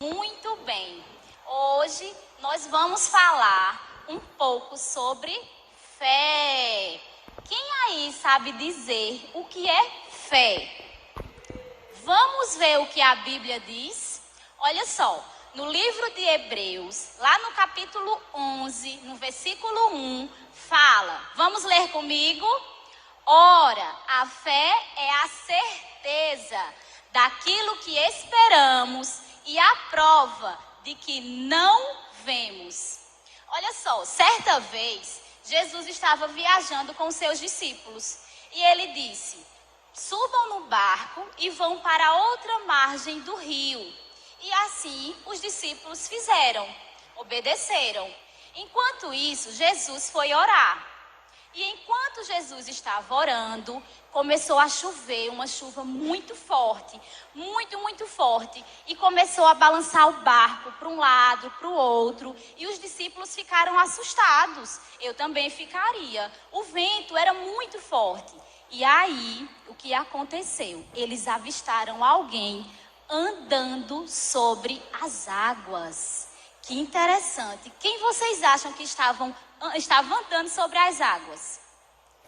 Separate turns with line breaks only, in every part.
Muito bem, hoje nós vamos falar um pouco sobre fé. Quem aí sabe dizer o que é fé? Vamos ver o que a Bíblia diz? Olha só, no livro de Hebreus, lá no capítulo 11, no versículo 1, fala, vamos ler comigo? Ora, a fé é a certeza daquilo que esperamos e a prova de que não vemos. Olha só, certa vez, Jesus estava viajando com seus discípulos e ele disse, subam no barco e vão para outra margem do rio. E assim os discípulos fizeram, obedeceram. Enquanto isso, Jesus foi orar. E enquanto Jesus estava orando, começou a chover, uma chuva muito forte, muito forte. E começou a balançar o barco para um lado, para o outro. E os discípulos ficaram assustados. Eu também ficaria. O vento era muito forte. E aí, o que aconteceu? Eles avistaram alguém andando sobre as águas. Que interessante. Quem vocês acham que estava andando sobre as águas?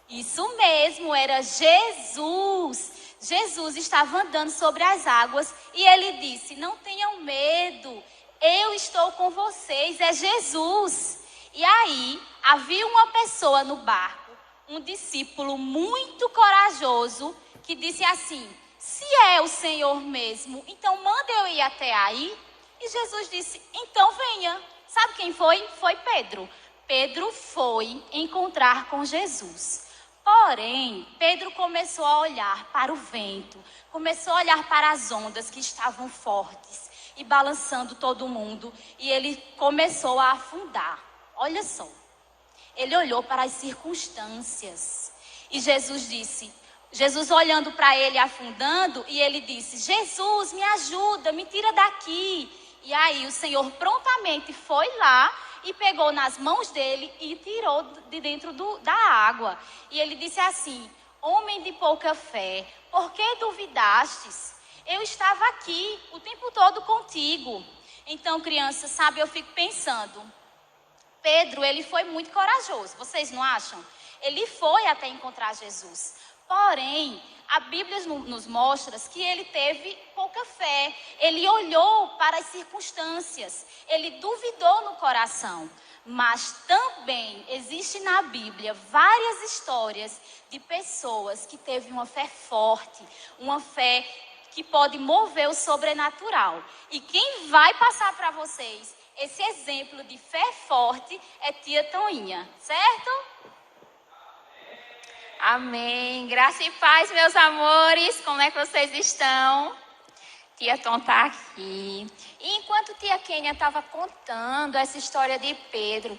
Isso mesmo, era Jesus. Jesus estava andando sobre as águas e ele disse, não tenham medo, eu estou com vocês, é Jesus. E aí, havia uma pessoa no barco, um discípulo muito corajoso, que disse assim, se é o Senhor mesmo, então manda eu ir até aí. E Jesus disse, então venha. Sabe quem foi? Foi Pedro. Pedro foi encontrar com Jesus. Porém, Pedro começou a olhar para o vento, começou a olhar para as ondas que estavam fortes e balançando todo mundo. E ele começou a afundar. Olha só, ele olhou para as circunstâncias. E Jesus olhando para ele afundando, e ele disse, Jesus, me ajuda, me tira daqui. E aí o Senhor prontamente foi lá e pegou nas mãos dele e tirou de dentro da água. E ele disse assim, homem de pouca fé, por que duvidastes? Eu estava aqui o tempo todo contigo. Então, criança, sabe, eu fico pensando, Pedro, ele foi muito corajoso, vocês não acham? Ele foi até encontrar Jesus. Porém, a Bíblia nos mostra que ele teve pouca fé. Ele olhou para as circunstâncias. Ele duvidou no coração. Mas também existe na Bíblia várias histórias de pessoas que teve uma fé forte. Uma fé que pode mover o sobrenatural. E quem vai passar para vocês esse exemplo de fé forte é tia Toninha, certo? Amém. Graça e paz, meus amores. Como é que vocês estão? Tia Tom está aqui. E enquanto tia Kênia estava contando essa história de Pedro,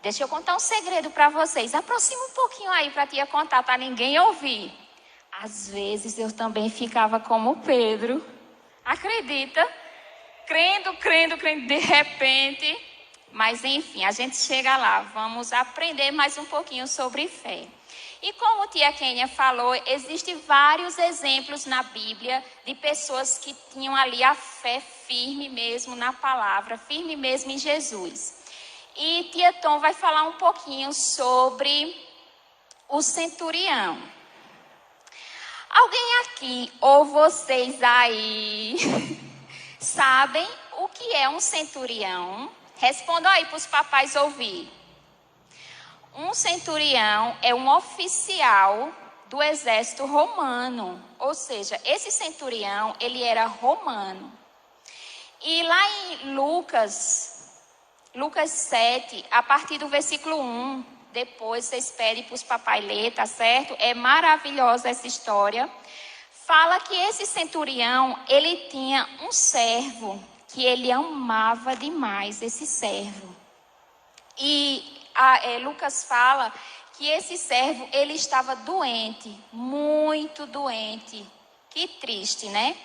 deixa eu contar um segredo para vocês. Aproxima um pouquinho aí para a tia contar, para ninguém ouvir. Às vezes eu também ficava como Pedro. Acredita? Crendo, de repente. Mas enfim, a gente chega lá. Vamos aprender mais um pouquinho sobre fé. E como tia Kênia falou, existem vários exemplos na Bíblia de pessoas que tinham ali a fé firme mesmo na palavra, firme mesmo em Jesus. E tia Tom vai falar um pouquinho sobre o centurião. Alguém aqui, ou vocês aí, sabem o que é um centurião? Respondam aí para os papais ouvir. Um centurião é um oficial do exército romano. Ou seja, esse centurião, ele era romano. E lá em Lucas 7, a partir do versículo 1, depois vocês pedem para os papai ler, tá certo? É maravilhosa essa história. Fala que esse centurião, ele tinha um servo, que ele amava demais esse servo. E Lucas fala que esse servo, ele estava doente, muito doente. Que triste, né?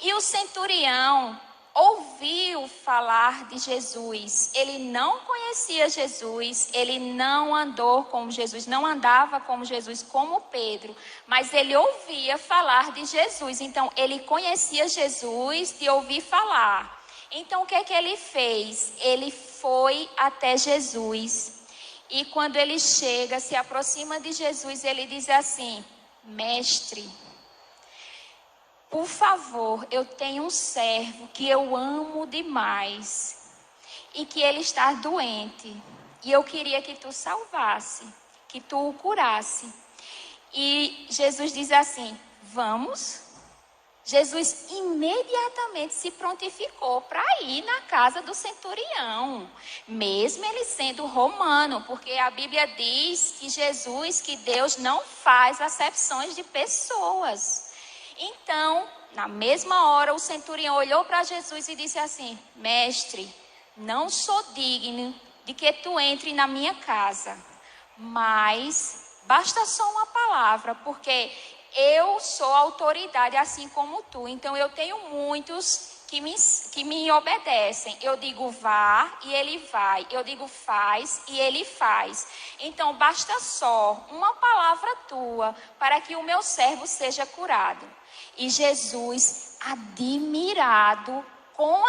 E o centurião ouviu falar de Jesus. Ele não conhecia Jesus, ele não andou como Jesus, não andava como Jesus, como Pedro. Mas ele ouvia falar de Jesus. Então, ele conhecia Jesus de ouvir falar. Então, o que é que ele fez? Ele foi até Jesus. E quando ele chega, se aproxima de Jesus, ele diz assim: mestre, por favor, eu tenho um servo que eu amo demais e que ele está doente. E eu queria que tu salvasse, que tu o curasse. E Jesus diz assim: vamos. Jesus imediatamente se prontificou para ir na casa do centurião, mesmo ele sendo romano, porque a Bíblia diz que Jesus, que Deus não faz acepções de pessoas. Então, na mesma hora, o centurião olhou para Jesus e disse assim: mestre, não sou digno de que tu entre na minha casa, mas basta só uma palavra, porque eu sou autoridade assim como tu. Então eu tenho muitos que me obedecem. Eu digo vá e ele vai. Eu digo faz e ele faz. Então basta só uma palavra tua para que o meu servo seja curado. E Jesus, admirado com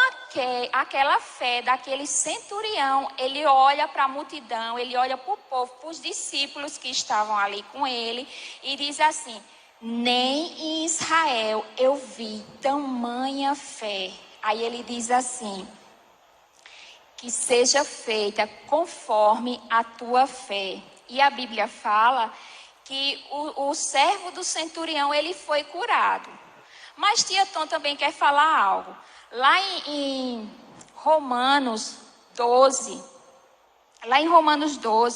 aquela fé daquele centurião, ele olha para a multidão, ele olha para o povo, para os discípulos que estavam ali com ele e diz assim: nem em Israel eu vi tamanha fé. Aí ele diz assim: que seja feita conforme a tua fé. E a Bíblia fala que o servo do centurião, ele foi curado. Mas tia Tom também quer falar algo. Lá em Romanos 12,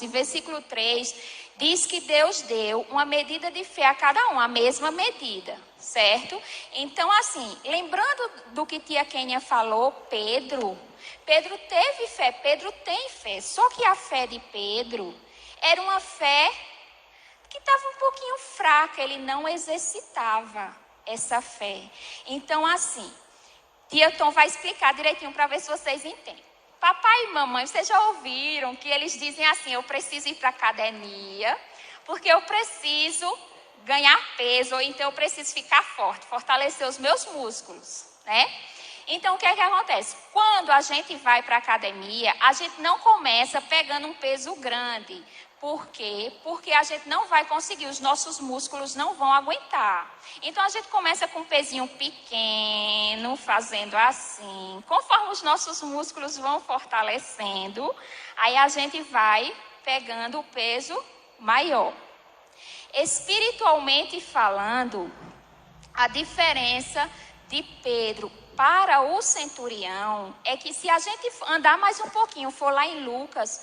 versículo 3, diz que Deus deu uma medida de fé a cada um, a mesma medida, certo? Então, assim, lembrando do que tia Kênia falou, Pedro teve fé, Pedro tem fé, só que a fé de Pedro era uma fé que estava um pouquinho fraca, ele não exercitava essa fé. Então, assim, tia Tom vai explicar direitinho para ver se vocês entendem. Papai e mamãe, vocês já ouviram que eles dizem assim: eu preciso ir para a academia, porque eu preciso ganhar peso, ou então eu preciso ficar forte, fortalecer os meus músculos, né? Então, o que é que acontece? Quando a gente vai para a academia, a gente não começa pegando um peso grande. Por quê? Porque a gente não vai conseguir, os nossos músculos não vão aguentar. Então, a gente começa com um pezinho pequeno, fazendo assim. Conforme os nossos músculos vão fortalecendo, aí a gente vai pegando o peso maior. Espiritualmente falando, a diferença de Pedro para o centurião é que, se a gente andar mais um pouquinho, for lá em Lucas,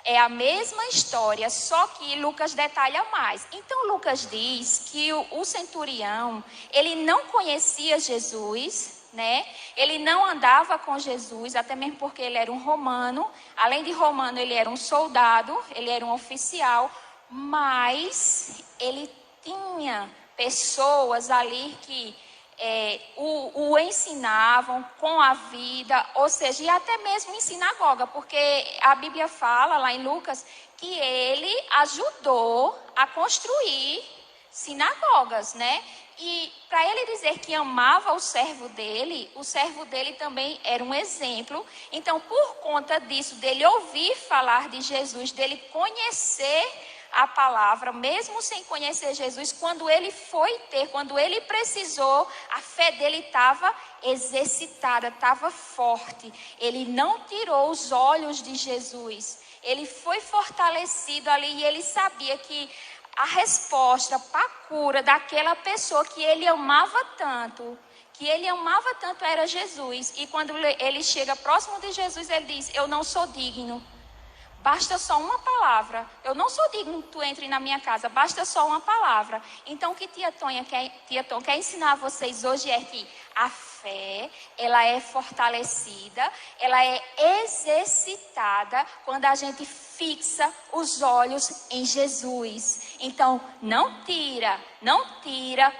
é a mesma história, só que Lucas detalha mais. Então Lucas diz que o centurião, ele não conhecia Jesus, né? Ele não andava com Jesus, até mesmo porque ele era um romano. Além de romano, ele era um soldado, ele era um oficial, mas ele tinha pessoas ali que o ensinavam com a vida, ou seja, e até mesmo em sinagoga, porque a Bíblia fala lá em Lucas que ele ajudou a construir sinagogas, né? E para ele dizer que amava o servo dele também era um exemplo. Então, por conta disso, dele ouvir falar de Jesus, dele conhecer a palavra, mesmo sem conhecer Jesus, quando ele precisou, a fé dele estava exercitada, estava forte. Ele não tirou os olhos de Jesus. Ele foi fortalecido ali e ele sabia que a resposta para a cura daquela pessoa que ele amava tanto era Jesus. E quando ele chega próximo de Jesus, ele diz: eu não sou digno. Basta só uma palavra. Eu não sou digno que tu entre na minha casa. Basta só uma palavra. Então, o que tia Tom quer ensinar a vocês hoje é que a fé, ela é fortalecida, ela é exercitada quando a gente fixa os olhos em Jesus. Então, não tira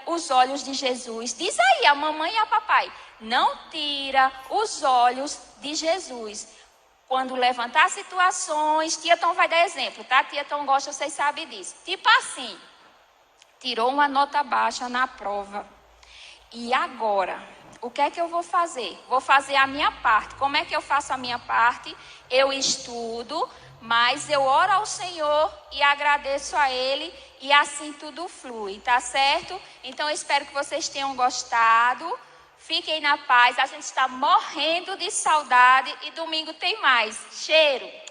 os olhos de Jesus. Diz aí a mamãe e a papai: não tira os olhos de Jesus. Quando levantar situações, tia Tom vai dar exemplo, tá? Tia Tom gosta, vocês sabem disso. Tipo assim, tirou uma nota baixa na prova. E agora? o que é que eu vou fazer? Vou fazer a minha parte. Como é que eu faço a minha parte? Eu estudo, mas eu oro ao Senhor e agradeço a Ele e assim tudo flui, tá certo? Então eu espero que vocês tenham gostado. Fiquem na paz, a gente está morrendo de saudade e domingo tem mais. Cheiro!